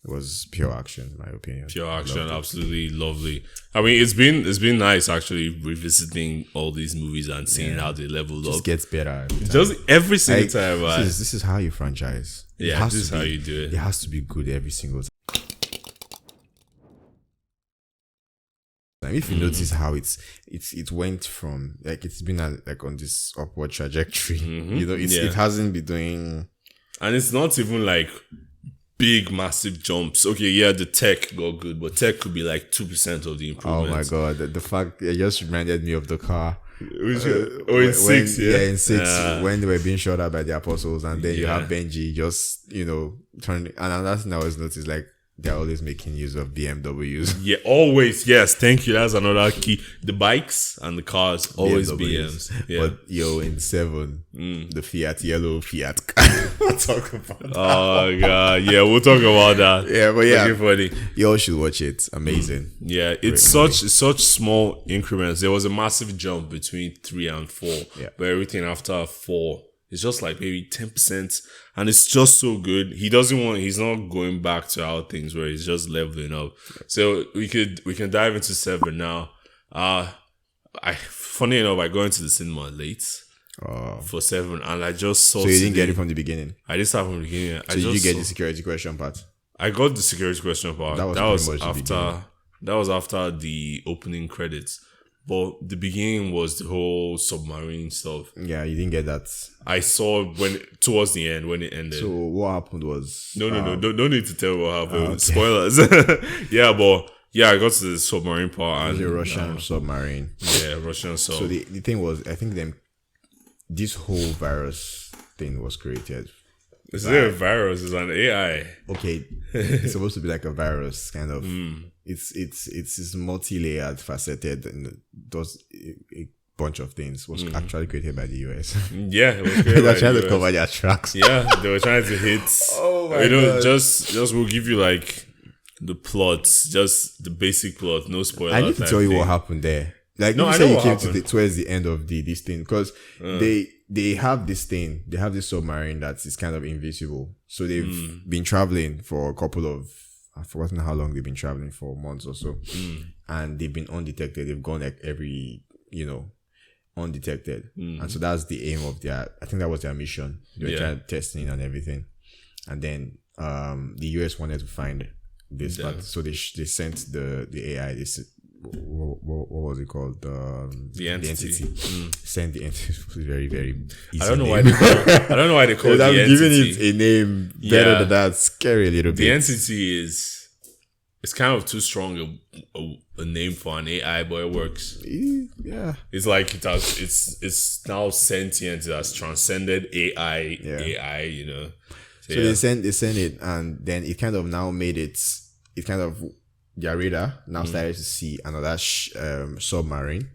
was pure action, in my opinion. Pure action, absolutely lovely. I mean, it's been nice actually revisiting all these movies and seeing how they leveled Just up. gets better. Just every single time, man. This is how you franchise. Yeah, this is how you do it. It has to be good every single time. If you notice how it went from like it's been like on this upward trajectory, you know, it hasn't been doing, and it's not even like big massive jumps. Okay, yeah, the tech got good, but tech could be like 2% of the improvement. Oh my god, the fact it just reminded me of the car. In 6, in 6 when they were being shot at by the apostles, and then you have Benji just turning. And another thing I always noticed, like, they're always making use of BMWs. Yeah, always. Yes, thank you. That's another key. The bikes and the cars, always BMs. Yeah. But in 7, the yellow Fiat car. We'll talk about that. Oh god, yeah, we'll talk about that. Yeah, but yeah, funny. You all should watch it. Amazing. Yeah, it's such small increments. There was a massive jump between 3 and 4, but everything after 4 is just like maybe 10%, and it's just so good. He's not going back to our things where he's just leveling up. So we can dive into 7 now. Funny enough, I go into the cinema late for 7, and I just saw. So you didn't get it from the beginning. I didn't start from the beginning. So did you get the security question part? I got the security question part. That was after the opening credits. But the beginning was the whole submarine stuff. Yeah, you didn't get that. I saw towards the end when it ended. So what happened was no, don't need to tell what happened. Okay. Spoilers. I got to the submarine part. And the Russian submarine. Yeah, Russian sub. So the thing was, I think this whole virus thing was created. It's not a virus, it's an AI. Okay, it's supposed to be like a virus, kind of. It's multi-layered, faceted, and does a bunch of things. It was actually created by the US. Yeah, it was created by the US. They were trying to cover their tracks. Yeah, they were trying to hit. Oh my god! Just we'll give you like the plot, just the basic plot, no spoilers. I need to tell you what happened there. Like, no, you came towards the end of this thing, because they have this thing. They have this submarine that is kind of invisible. So they've been traveling for a couple of, I've forgotten how long they've been traveling, for months or so. And they've been undetected. They've gone like every, undetected. And so that's the aim of I think that was their mission. They were trying testing and everything. And then the US wanted to find this part. So they sent the AI, what was it called? The entity. Send the entity. Very, very easy. I don't know why they call it the entity. I'm giving it a name better than that. Scary a little bit. The entity it's kind of too strong a name for an AI, but it works. Yeah. It's like it's now sentient. It has transcended AI. Yeah. AI, So they send it, and then it kind of now made it kind of, their radar now started to see another submarine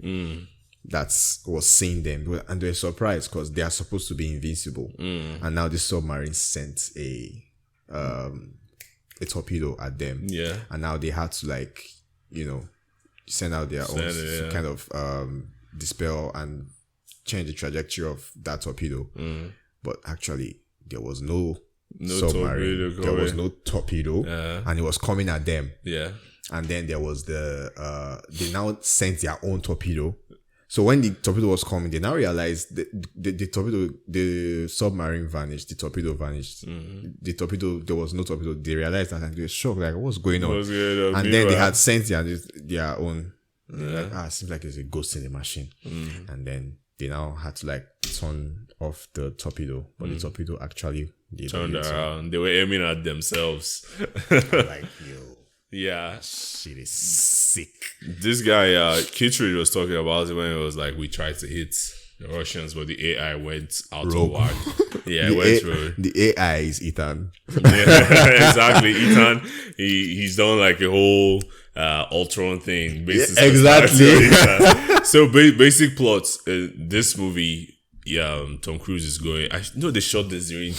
that was seeing them, and they were surprised because they are supposed to be invincible. And now this submarine sent a torpedo at them. Yeah, and now they had to send out their own to kind of dispel and change the trajectory of that torpedo. But actually, there was no submarine. There was no torpedo, and it was coming at them. Yeah. And then there was they now sent their own torpedo. So when the torpedo was coming, they now realized the submarine vanished, the torpedo vanished. The torpedo, there was no torpedo. They realized that, and they were shocked, like, what's going on? And then they had sent their own. Like, it seems like there's a ghost in the machine. And then they now had to turn off the torpedo, but the torpedo actually turned around. They were aiming at themselves. Yeah. Shit is sick. This guy, Kittredge, was talking about it when it was like, we tried to hit the Russians, but the AI went out of whack. Yeah, it went through. The AI is Ethan. Yeah, exactly. Ethan, he's done like a whole Ultron thing. Exactly. So basic plots. This movie, Tom Cruise is going. I know they shot this during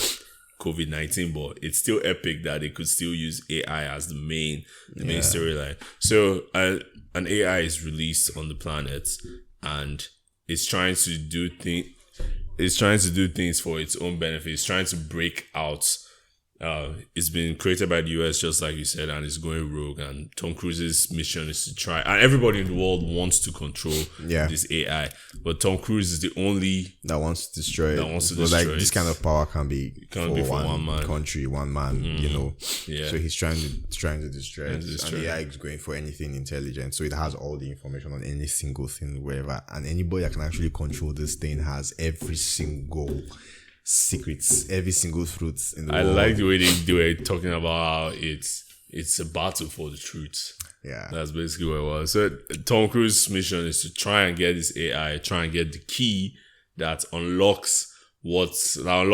COVID-19, but it's still epic that they could still use AI as the main storyline. So an AI is released on the planet, and it's trying to do things for its own benefit. It's trying to break out It's been created by the US, just like you said, and it's going rogue. And Tom Cruise's mission is to try, and everybody in the world wants to control this AI, but Tom Cruise is the only that wants to destroy it. Like this kind of power can be for one man. Country, one man. So he's trying to destroy it, and the AI is going for anything intelligent. So it has all the information on any single thing, wherever, and anybody that can actually control this thing has every single secrets, every single truth in the world. I like the way they were talking about how it's a battle for the truth. Yeah, that's basically what it was. So Tom Cruise's mission is to try and get this AI, try and get the key that unlocks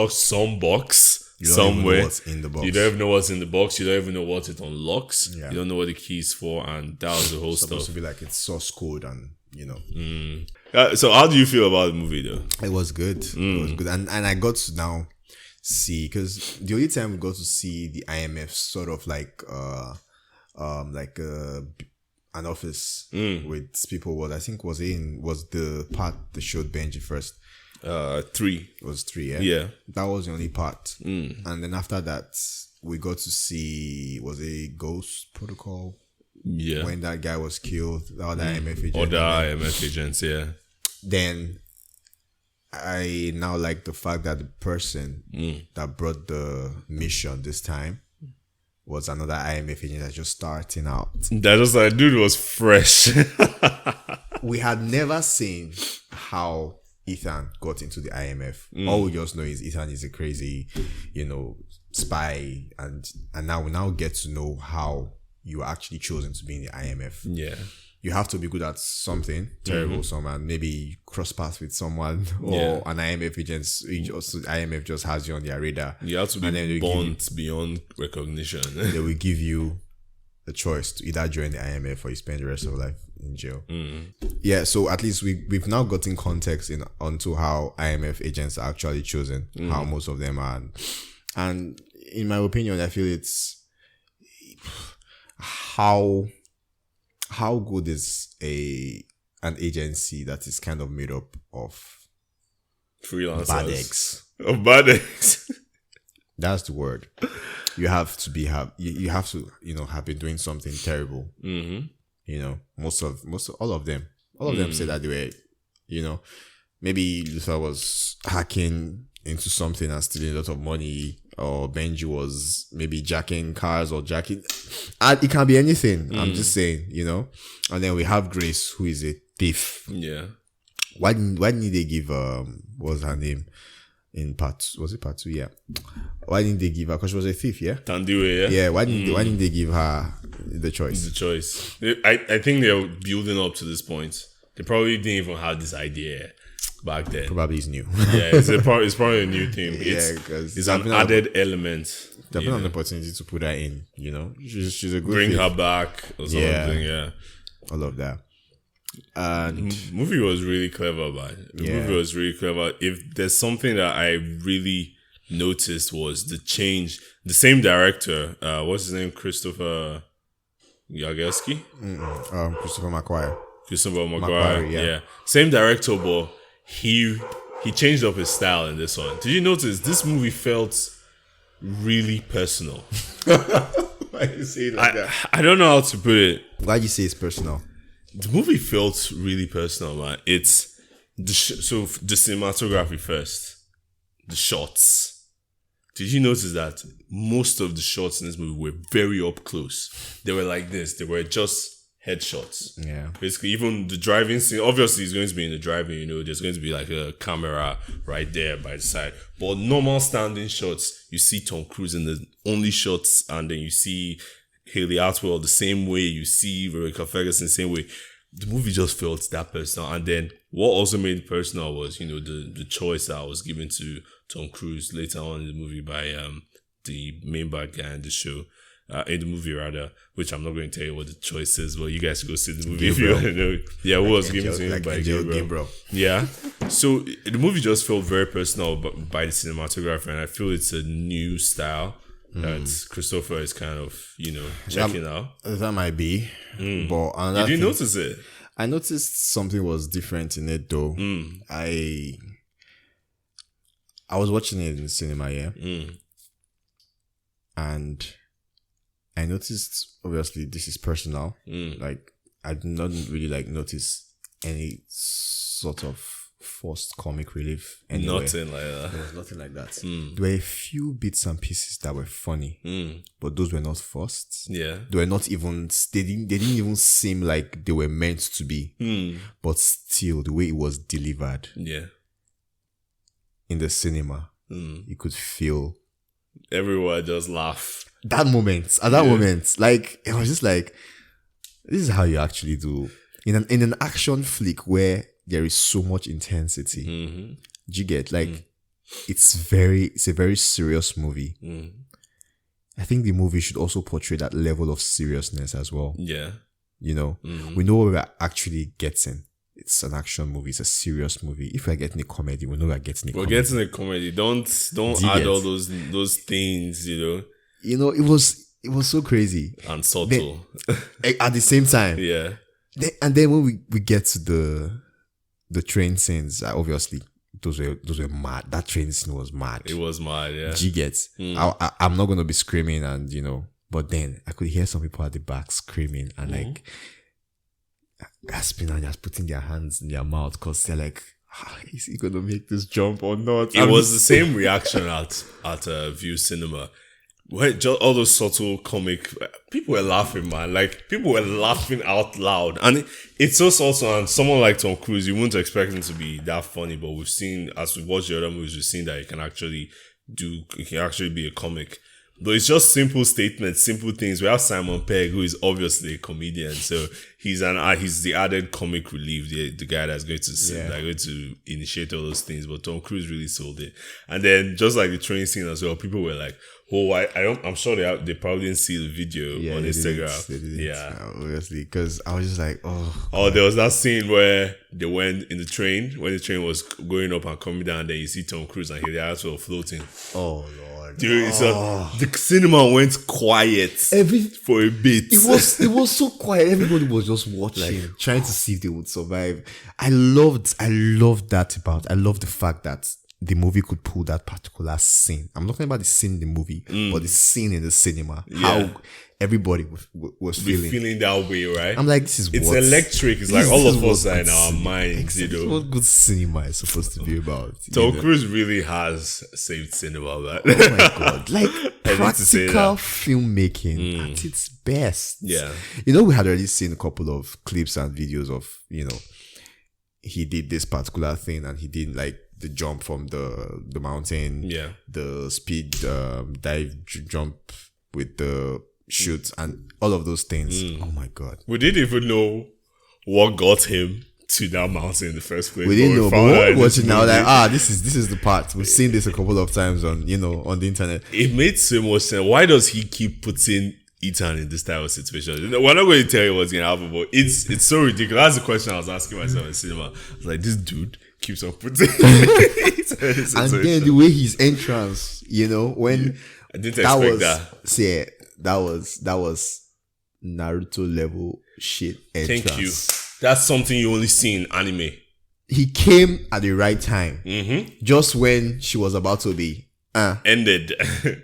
some box somewhere. What's in the box. You don't even know what's in the box. You don't even know what it unlocks. Yeah. You don't know what the key is for, and that was the whole stuff. It's supposed to be like it's source code, and So how do you feel about the movie though? It was good. It was good. And I got to now see, because the only time we got to see the IMF sort of like an office with people was the part that showed Benji first. 3. It was 3, yeah? Yeah. That was the only part. And then after that, we got to see, was it Ghost Protocol? Yeah. When that guy was killed, the other IMF agent. Other IMF agents, yeah. Then I now like the fact that the person that brought the mission this time was another IMF agent that's just starting out. That just like, dude was fresh. We had never seen how Ethan got into the IMF. All we just know is Ethan is a crazy, spy, and now we get to know how you are actually chosen to be in the IMF. Yeah. You have to be good at something terrible, someone maybe cross paths with someone, or an IMF agent. IMF just has you on their radar. You have to be born beyond recognition. They will give you the choice to either join the IMF or you spend the rest of your life in jail. Yeah, so at least we've now gotten context onto how IMF agents are actually chosen, how most of them are, and in my opinion, I feel it's how good is an agency that is kind of made up of freelancers, bad eggs. Of bad eggs. That's the word. You have to have been doing something terrible. All of them say that they were, maybe Luther was hacking into something and stealing a lot of money, or Benji was maybe jacking cars or jacking. It can be anything. I'm just saying, And then we have Grace, who is a thief. Yeah. Why didn't they give what was her name in was it part 2? Yeah. Why didn't they give her? Because she was a thief, yeah. Tandiwe, yeah. Yeah. Why didn't they give her the choice? The choice. I think they're building up to this point. They probably didn't even have this idea back then. Probably is new. Yeah, it's probably a new thing. It's an added element. They've been an opportunity to put her in. She's a good. Bring her back or something. Yeah, all of that. And movie was really clever, man. The movie was really clever. If there's something that I really noticed was the change. The same director, what's his name? Christopher Jagelski? Christopher McQuarrie. Christopher McQuarrie, yeah. Same director, but he changed up his style in this one. Did you notice this movie felt really personal? Why do you say it like that? I don't know how to put it. Why do you say it's personal? The movie felt really personal, man. It's the cinematography first, the shots. Did you notice that most of the shots in this movie were very up close? They were like this. They were just headshots. Yeah. Basically, even the driving scene, obviously it's going to be in the driving, there's going to be like a camera right there by the side. But normal standing shots, you see Tom Cruise in the only shots, and then you see Hayley Atwell the same way, you see Rebecca Ferguson the same way. The movie just felt that personal. And then what also made it personal was, the choice that was given to Tom Cruise later on in the movie by the main bad guy in the show. In the movie rather, which I'm not going to tell you what the choice is, but you guys should go see the movie if you want to know. Yeah, it was given to him by Gabriel. Yeah. So the movie just felt very personal by the cinematographer, and I feel it's a new style that Christopher is kind of, checking out. That might be. But did you notice it? I noticed something was different in it though. I was watching it in the cinema, yeah. and I noticed, obviously, this is personal. Like, I did not really like notice any sort of forced comic relief anywhere. Nothing like that. There was nothing like that. There were a few bits and pieces that were funny, but those were not forced. Yeah. They were not even, they didn't even seem like they were meant to be. But still, the way it was delivered in the cinema, you could feel everyone just laugh. At that moment, like, it was just like, this is how you actually do in an action flick where there is so much intensity. Do you get, like, it's a very serious movie. I think the movie should also portray that level of seriousness as well. Yeah. You know, we know what we're actually getting. It's an action movie. It's a serious movie. If we're getting a comedy, we know we're getting a comedy. We're getting a comedy. Don't add all those things, you know. You know, it was so crazy. And subtle. At the same time. Yeah. And then when we get to the train scenes, obviously, those were mad. That train scene was mad. It was mad, yeah. G gets. I'm not going to be screaming and, you know, but then I could hear some people at the back screaming and like gasping and just putting their hands in their mouth because they're like, is he going to make this jump or not? It was the same reaction at View Cinema. Where just all those subtle comic, people were laughing, man. Like, people were laughing out loud. And it's so subtle, and someone like Tom Cruise, you wouldn't expect him to be that funny, but we've seen, as we've watched the other movies, we've seen that he can actually be a comic. Though it's just simple statements, simple things. We have Simon Pegg, who is obviously a comedian, so he's the added comic relief, the guy that's going to initiate all those things. But Tom Cruise really sold it. And then just like the train scene as well, people were like, "Oh, I'm sure they probably didn't see the video on Instagram." They didn't, yeah, obviously, because I was just like, oh, there was that scene where they went in the train when the train was going up and coming down. Then you see Tom Cruise and they're actually floating. Oh Lord. Dude, the cinema went quiet for a bit. It was so quiet. Everybody was just watching, trying to see if they would survive. I loved that about. I love the fact that the movie could pull that particular scene. I'm not talking about the scene in the movie, but the scene in the cinema. Yeah. How everybody was feeling that way, right? I'm like, it's electric. It's like all of us are in our minds, you know. What good cinema is supposed to be about. Tom Cruise really has saved cinema, man. Oh my God. Like, practical filmmaking at its best. Yeah. You know, we had already seen a couple of clips and videos of, you know, he did this particular thing and he did like the jump from the mountain, the speed dive jump with the shoot and all of those things. Oh my God. We didn't even know what got him to that mountain in the first place. We didn't know, but we were watching now like, this is the part. We've seen this a couple of times on the internet. It made so much sense. Why does he keep putting Ethan in this type of situation? We're not going to tell you what's going to happen, but it's so ridiculous. That's the question I was asking myself in cinema. I was like, this dude keeps on putting and then the way his entrance, you know, when I didn't expect that. See, that was Naruto level shit entrance. Thank you. That's something you only see in anime. He came at the right time. Just when she was about to be ended.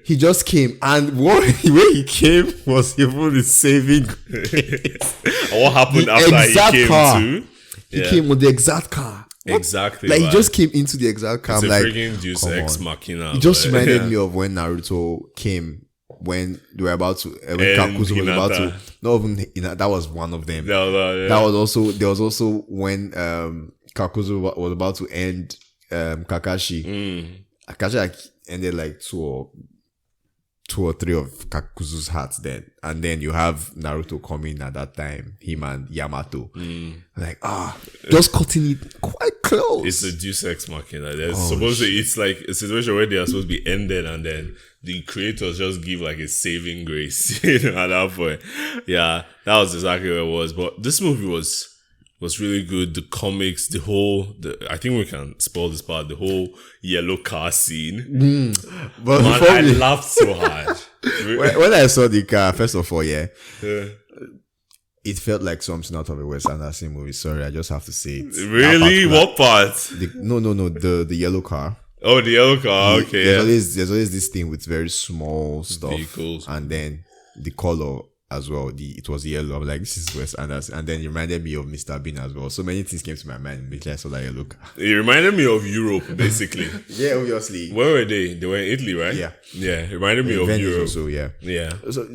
He just came, and where he came was even the saving grace. What happened after he came car. to? He came with the exact car. Exactly. Like, he just came into the exact car. It's I'm a like, freaking Deus Ex Machina. It just reminded me of when Naruto came, when they were about to, when Kakuzu was about to, not even, that was one of them. That was also, there was also when Kakuzu was about to end Kakashi. Kakashi like ended like two or three of Kakuzu's hearts then. And then you have Naruto coming at that time, him and Yamato. Like, just cutting it quite close. It's a Deus Ex Machina. It's like a situation where they are supposed to be ended and then the creators just give like a saving grace, you know, at that point. Yeah, that was exactly what it was. But this movie was really good. The comics, I think we can spoil this part, the whole yellow car scene. But man, I laughed so hard. When I saw the car, first of all, it felt like something out of a Wes Anderson movie. Sorry, I just have to say it. Really? What part? The yellow car. Oh, the yellow car. Okay, there's always this thing with very small stuff, vehicles, and then the color as well. It was yellow. I'm like, this is Wes Anderson, and then it reminded me of Mr. Bean as well. So many things came to my mind because I saw that yellow car. It reminded me of Europe, basically. Yeah, obviously. Where were they? They were in Italy, right? Yeah. It reminded me of Venice Europe. also, yeah. Yeah. So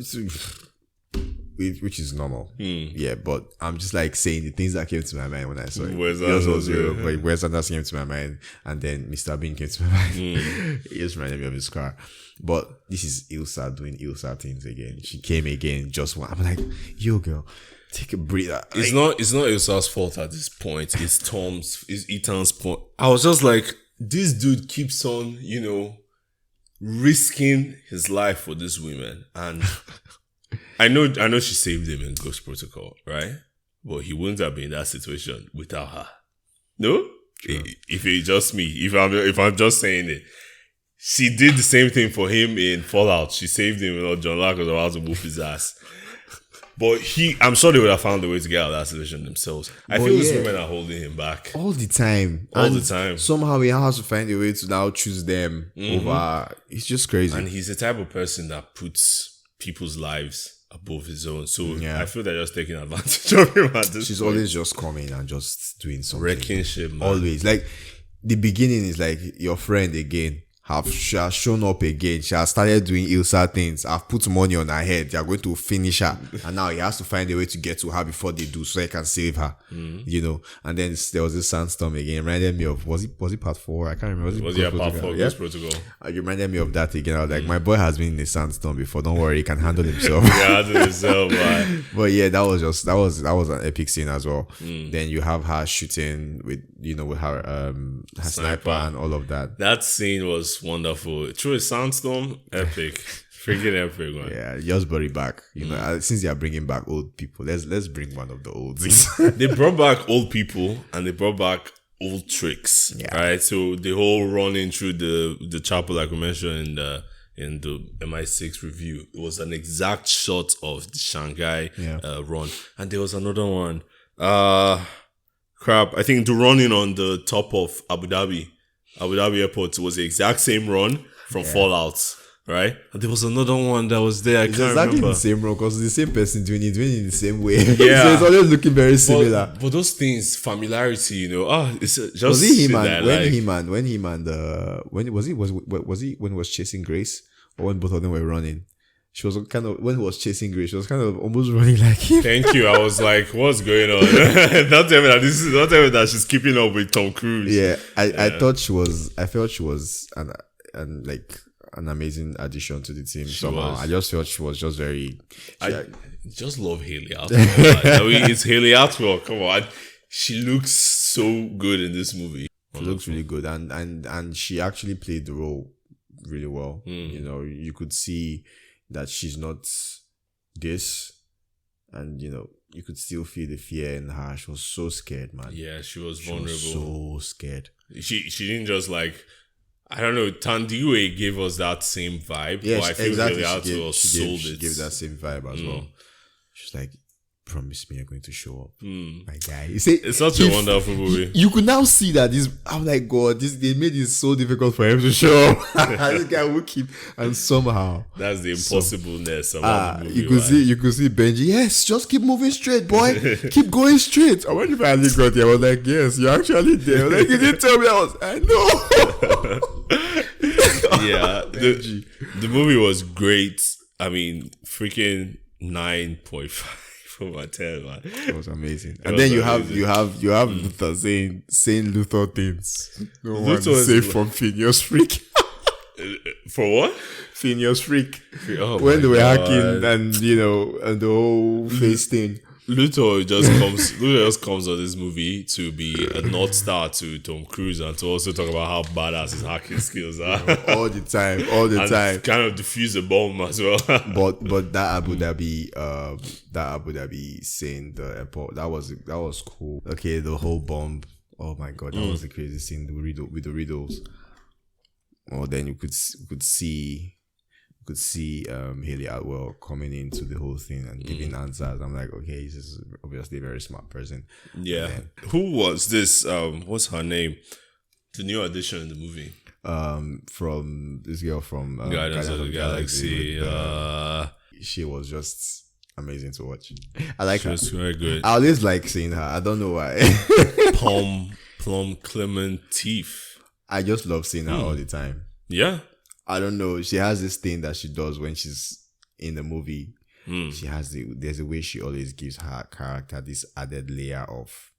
which is normal. Yeah, but I'm just like saying the things that came to my mind when I saw it. Wes Anderson, but Wes Anderson came to my mind, and then Mr. Bean came to my mind. It just reminded me of his car. But this is Ilsa doing Ilsa things again. She came again, just one. I'm like, yo, girl, take a breather. It's not Ilsa's fault at this point. It's Ethan's point. I was just like, this dude keeps on, risking his life for this woman, and I know she saved him in Ghost Protocol, right? But he wouldn't have been in that situation without her. No? Sure. If it's just me, if I'm just saying it. She did the same thing for him in Fallout. She saved him, John Locke was about to whoop his ass. But I'm sure they would have found a way to get out of that situation themselves. I feel these women are holding him back. All the time. Somehow he has to find a way to now choose them over. It's just crazy. And he's the type of person that puts people's lives above his own. So I feel they're just taking advantage of him at this She's point. always just coming and just doing something. Wrecking shit, man. Always. Like, the beginning is like your friend again. She has shown up again. She has started doing Ilsa things. I've put money on her head. They are going to finish her. And now he has to find a way to get to her before they do so he can save her. And then there was this sandstorm again. It reminded me of, was it part 4? I can't remember. Was it part 4? Ghost Protocol. It reminded me of that again. I was like, my boy has been in a sandstorm before. Don't worry, he can handle himself. Man. But yeah, that was an epic scene as well. Then you have her shooting with her sniper and all of that. That scene was wonderful. Through a sandstorm, epic. Freaking epic, man. Yeah, just bring it back. Since they are bringing back old people, let's bring one of the oldies. They brought back old people and they brought back old tricks. Yeah. Right? So the whole running through the chapel, like we mentioned in the MI6 review, it was an exact shot of the Shanghai run. And there was another one. I think the running on the top of Abu Dhabi Airport was the exact same run from Fallout, right? And there was another one that was there. It's can't remember. The same run because the same person doing it in the same way. Yeah, so it's always looking very similar. But those things, familiarity, it's just. Was it him and when he was chasing Grace, or when both of them were running? She was when he was chasing Grace, she was kind of almost running like him. Thank you. I was like, what's going on? Not tell me that she's keeping up with Tom Cruise. Yeah, I felt she was an amazing addition to the team somehow. I just felt she was just very. I just love Haley Atwell. It's Haley Atwell. Come on, she looks so good in this movie. She looks really good, and she actually played the role really well. You could see that she's not this, and you could still feel the fear in her. She was so scared, man. Yeah, she was vulnerable. So scared. She didn't just like, I don't know, Tandiwe gave us that same vibe. Yeah, but I feel exactly. She gave that same vibe as well. She's like, promise me you're going to show up, my guy. You see, it's such a wonderful movie. You could now see that I'm like, God, they made it so difficult for him to show up. This guy will keep, and somehow that's the impossibleness about the movie. You could see Benji. Yes, just keep moving straight, boy. Keep going straight. And when you finally got there, I was like, yes, you're actually there. Like, you didn't tell me. I know. Yeah, the movie was great. I mean, freaking 9.5. from my 10, man. It was amazing. And then you have Luther saying Luther things. No one safe from Phineas Freak. For what? Phineas Freak. When they were hacking and and the whole face thing. Luther just comes on this movie to be a North Star to Tom Cruise and to also talk about how badass his hacking skills are. all the time. Kind of defuse a bomb as well. but that Abu Dhabi scene, the airport, that was cool. Okay, the whole bomb. Oh my God, that was the crazy scene with the riddles. Oh, then you could see Haley Atwell coming into the whole thing and giving answers. I'm like, okay, he's just obviously a very smart person. Yeah. Who was this? What's her name? The new addition in the movie. from this girl from Guardians of the Galaxy. She was just amazing to watch. I like her. She was very good. I always like seeing her. I don't know why. Plum Clementif. I just love seeing her all the time. Yeah. I don't know. She has this thing that she does when she's in the movie. She has there's a way she always gives her character this added layer of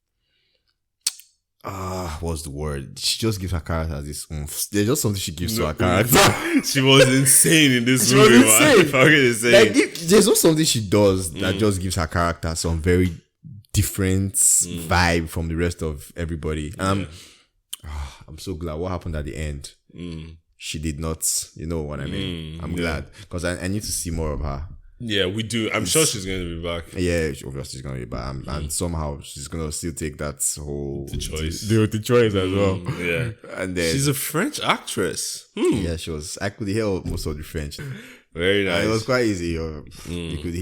what's the word? She just gives her character this oomph. There's just something she gives to her character. She was insane in this movie. Like, there's just something she does that just gives her character some very different vibe from the rest of everybody. And I'm so glad what happened at the end. She did not, you know what I mean? I'm glad because I need to see more of her. Yeah, we do. I'm sure she's going to be back. Yeah, obviously she's going to be back. And somehow she's going to still take that whole... The choice. The choice as well. Yeah. And then... She's a French actress. Yeah, she was... I could hear most of the French. Very nice. And it was quite easy. You could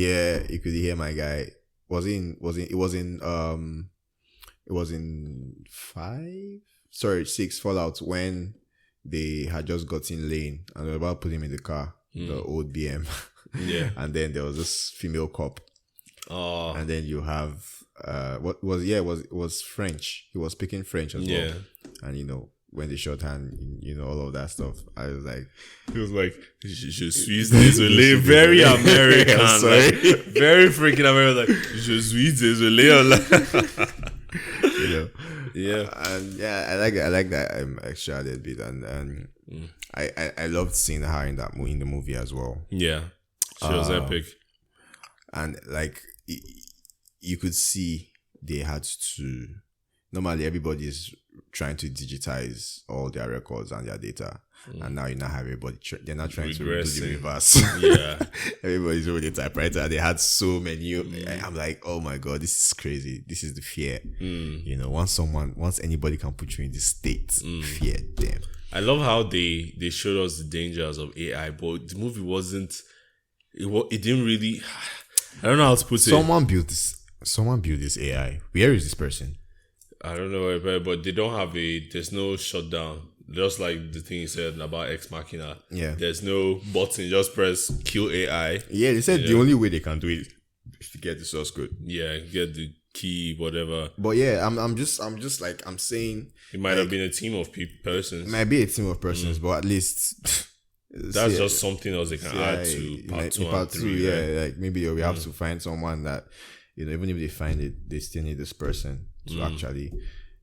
hear my guy. It was in 6 Fallout when they had just gotten Lane and they were about to put him in the car, the old BM. Yeah. And then there was this female cop. Oh. And then you have it was French. He was speaking French as well. And you know, when they shot hand, you know, all of that stuff. I was like, he was like, je suis désolé, very American, like, very freaking American, like, je suis désolé. You know. Yeah. And yeah, I like that extra added bit, and I loved seeing her in the movie as well. Yeah. She was epic. And like you could see they had to. Normally, everybody's trying to digitize all their records and their data, and now you now have everybody. They're not trying to do the reverse. Yeah, everybody's over the typewriter. They had so many. I'm like, oh my god, this is crazy. This is the fear. You know, once anybody can put you in this state, fear them. I love how they showed us the dangers of AI, but the movie wasn't. It didn't really. I don't know how to put it. Someone built this AI. Where is this person? I don't know, but they don't have there's no shutdown. Just like the thing you said about Ex Machina. Yeah. There's no button. Just press kill AI. Yeah, they said the only way they can do it is to get the source code. Yeah, get the key, whatever. But yeah, I'm just like, I'm saying. It might have been a team of persons. It might be a team of persons, but at least... That's just something else they can add to part 2 and 3. Yeah, right? like maybe we have to find someone that, you know, even if they find it, they still need this person to actually,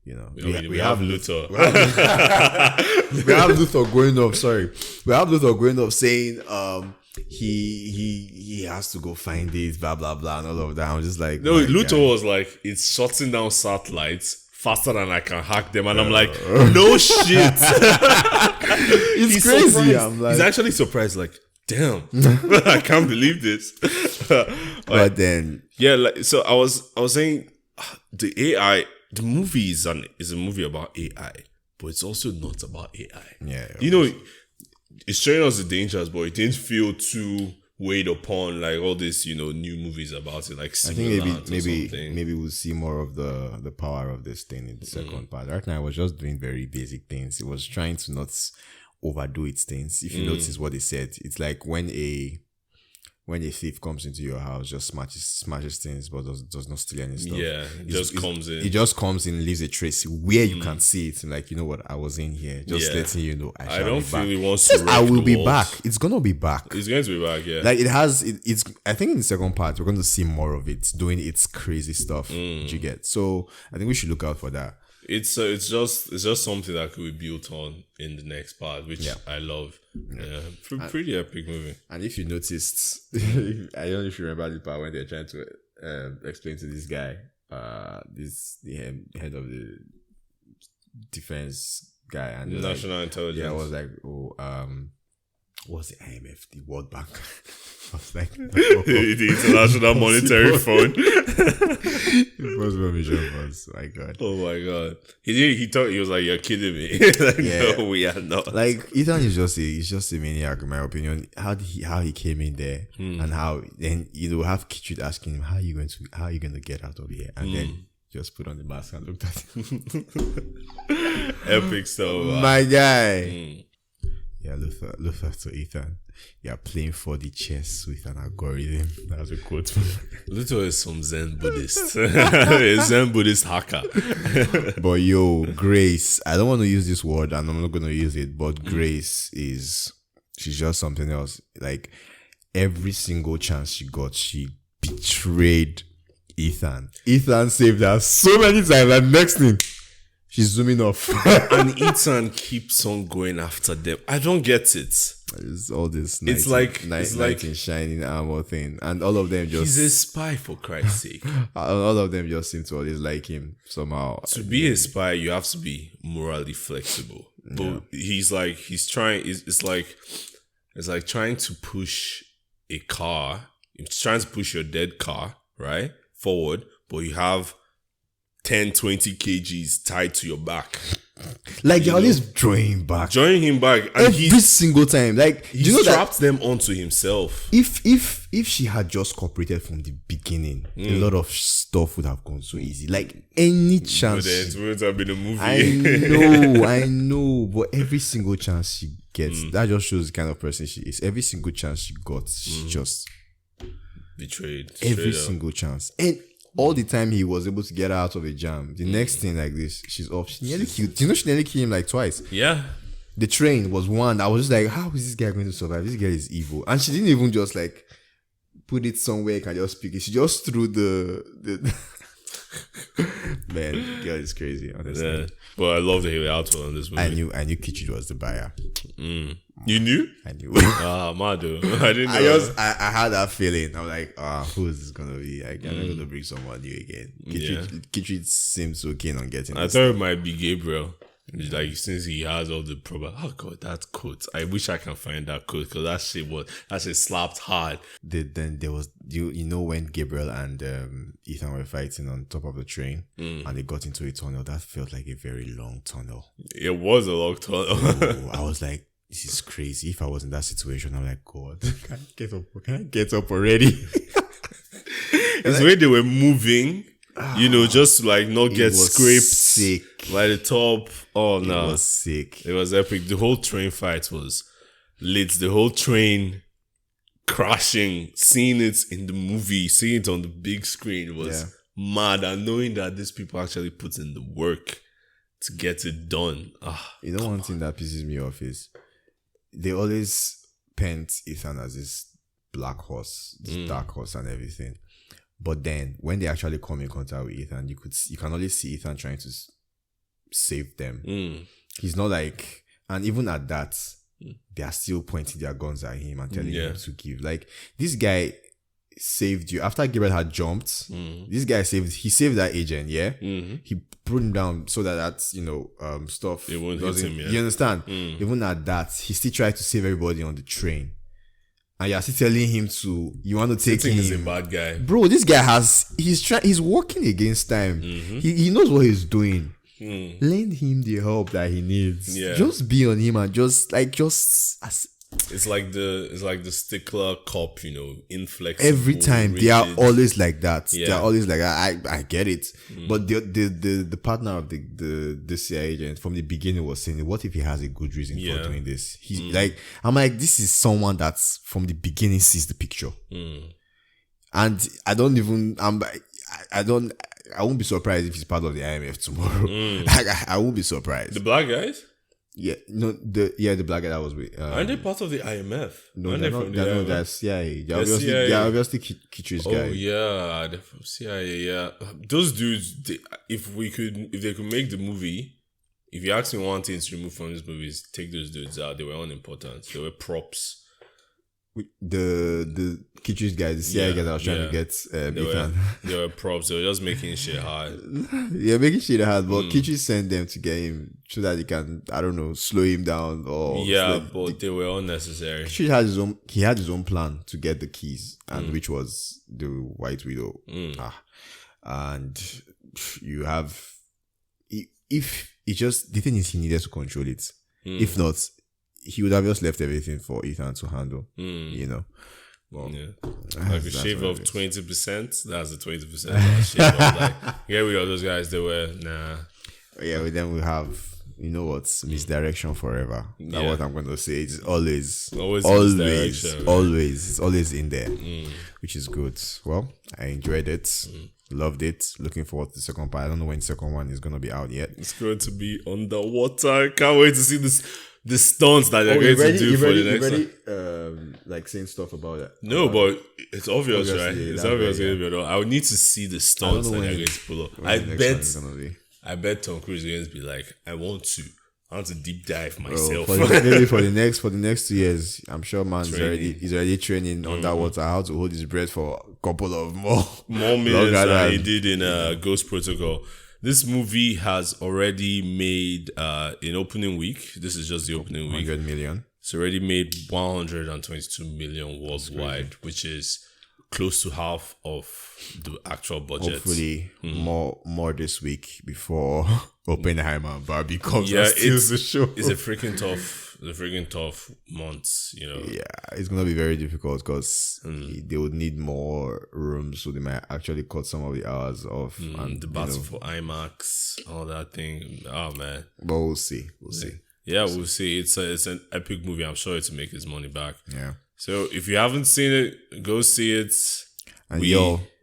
you know. We have Luther. We have Luther going up. Sorry, we have Luther going up saying, he has to go find it, blah blah blah, and all of that. I'm just like, no, Luther was like, it's shutting down satellites faster than I can hack them, and I'm like, no shit. It's crazy. Surprised. I'm like, he's actually surprised, like, damn, I can't believe this. But then, yeah, like, so I was saying, the AI, the movie is a movie about AI, but it's also not about AI. Yeah, you know, it's showing us the dangers, but it didn't feel too weighed upon like all these, you know, new movies about it. Like, I think maybe we'll see more of the power of this thing in the second part. Right now, I was just doing very basic things. It was trying to not overdo its things. If you notice what they said, it's like when a thief comes into your house, just smashes things, but does not steal any stuff. Yeah, it just comes in, leaves a trace where you can see it. Like, you know what, I was in here, just letting you know. I don't feel it wants to. I will be back. It's gonna be back. It's going to be back. Yeah, like it's. I think in the second part we're going to see more of it doing its crazy stuff. You get? So I think we should look out for that. It's just something that could be built on in the next part, which I love. Yeah, pretty epic movie. And if you noticed, I don't know if you remember the part when they're trying to explain to this guy, the head of the defense guy, and national intelligence. Yeah, I was like, what's the IMF, the World Bank? I was like, the International Monetary Fund. Impossible Mission Funds. My God. Oh my God. He thought, he was like, you're kidding me. Like, yeah. No, we are not. Like, Ethan is just a maniac, in my opinion. How he came in there, and how then have Kitchut asking him, how are you going to get out of here? And then just put on the mask and looked at him. Epic stuff. My guy. Yeah, Luther to Ethan. You are playing 4D chess with an algorithm. That's a quote. Luther is some Zen Buddhist. A Zen Buddhist hacker. But yo, Grace, I don't want to use this word and I'm not going to use it, but Grace she's just something else. Like, every single chance she got, she betrayed Ethan. Ethan saved her so many times. And next thing, she's zooming off. And Ethan keeps on going after them. I don't get it. It's all this knight in shining armor thing. And all of them just... He's a spy, for Christ's sake. All of them just seem to always like him somehow. To be a spy, you have to be morally flexible. But it's like trying to push a car. It's trying to push your dead car, right, forward, but you have 10, 20 kgs tied to your back. Like, you're always drawing him back. And every single time. Like, he strapped them onto himself. If she had just cooperated from the beginning, a lot of stuff would have gone so easy. Like, any chance. But it wouldn't have been a movie. I know. But every single chance she gets, that just shows the kind of person she is. Every single chance she got, she just betrayed. Every single chance. And all the time he was able to get her out of a jam. The next thing like this, she's off. She nearly killed. You know, she nearly killed him like twice. Yeah. The train was one. I was just like, how is this guy going to survive? This girl is evil. And she didn't even just like put it somewhere you can just speak it. She just threw the man, girl is crazy, honestly. Yeah. But I love the Haley Atwell in this movie. I knew Kitchid was the buyer. You knew? I knew. Mado. I didn't know. I had that feeling. I'm like, who is this gonna be? I'm not gonna bring someone new again. Kitchid seems so keen on getting I thought it might be Gabriel. Like, since he has all the problem. Oh god, that quote. I wish I can find that quote, because that shit slapped hard. Then there was you know when Gabriel and Ethan were fighting on top of the train and they got into a tunnel. That felt like a very long tunnel. It was a long tunnel. I was like, this is crazy. If I was in that situation, I'm like, God, can I get up already? It's the way they were moving, just to like not get scraped sick by the top. Oh no, it was sick. It was epic. The whole train fight was lit. The whole train crashing, seeing it in the movie, seeing it on the big screen was mad. And knowing that these people actually put in the work to get it done. One thing that pisses me off is they always paint Ethan as this black horse, this dark horse and everything. But then when they actually come in contact with Ethan, you can only see Ethan trying to save them. He's not like, and even at that, they are still pointing their guns at him and telling him to give. Like, this guy saved you after Gabriel had jumped. This guy saved that agent. He put him down so that stuff it won't hit him. You understand? Even at that, he still tried to save everybody on the train. And you're still telling him you want to take him. He's a bad guy. Bro, this guy he's working against time. He knows what he's doing. Lend him the help that he needs. Just be on him and it's like the stickler cop, inflexible. Every time rigid. they are always like that. They are always like that. I get it. But the partner of the CIA agent from the beginning was saying, what if he has a good reason for doing this? He's like, I'm like, this is someone that's from the beginning sees the picture. And I won't be surprised if he's part of the IMF tomorrow. I won't be surprised. The black guys? Yeah, no, the black guy that was with. Aren't they part of the IMF? No, they're not. They're CIA. They're obviously Kitch's guy. Oh yeah, they're from CIA. Yeah, those dudes. If they could make the movie, if you ask me one thing to remove from these movies, take those dudes out. They were unimportant. They were props. The Kitch's guys, the CIA guys, I was trying to get Ethan. They were props. They were just making shit hard. Making shit hard. But Kitch sent them to get him so that he can, I don't know, slow him down or. Yeah, but they were unnecessary. Kitch had his own plan to get the keys, and which was the White Widow. And you have, if it just, the thing is, he needed to control it. If not, he would have just left everything for Ethan to handle, Well, like a shave of 20%. That's the 20% shave of, like, get rid of those guys. They were nah. Yeah, with them we have you know what? Misdirection forever. That's what I'm going to say. It's always it's always in there, which is good. Well, I enjoyed it. Loved it. Looking forward to the second part. I don't know when the second one is going to be out yet. It's going to be underwater. Can't wait to see the stunts that they're going to do for the next one. Like saying stuff about it. No, but it's obvious, right? It's obvious. I would need to see the stunts that they're going to pull up. I bet Tom Cruise is going to be like, I want to deep dive myself. Maybe for the next 2 years, I'm sure he's already training underwater how to hold his breath for a couple of more minutes than he did in Ghost Protocol. This movie has already made in opening week. This is just the opening week. 100 million. It's already made 122 million worldwide, which is close to half of the actual budget. Hopefully, more this week before Oppenheimer and Barbie comes and steals the show. It's a freaking tough months, you know. Yeah, it's gonna be very difficult because they would need more rooms, so they might actually cut some of the hours off. And the battle for IMAX, all that thing. Oh man, but we'll see. Yeah, we'll see. It's an epic movie. I'm sure it'll make its money back. Yeah. So if you haven't seen it, go see it. And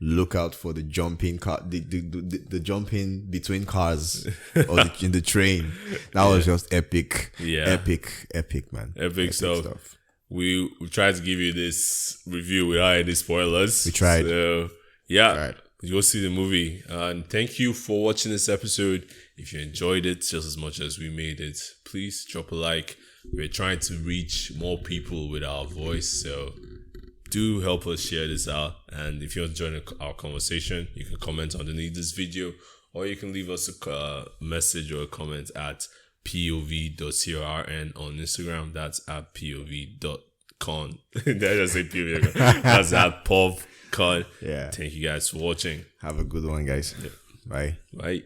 look out for the jumping car, the jumping between cars or in the train. That was just epic. Yeah. Epic, man. Epic stuff. We tried to give you this review without any spoilers. We tried. So, yeah. Go see the movie. And thank you for watching this episode. If you enjoyed it just as much as we made it, please drop a like. We're trying to reach more people with our voice, so do help us share this out. And if you want to join our conversation, you can comment underneath this video, or you can leave us a message or a comment at pov.corn on Instagram. That's at pov.con. That's at Povcorn. Yeah. Thank you guys for watching. Have a good one, guys. Yeah. Bye. Bye.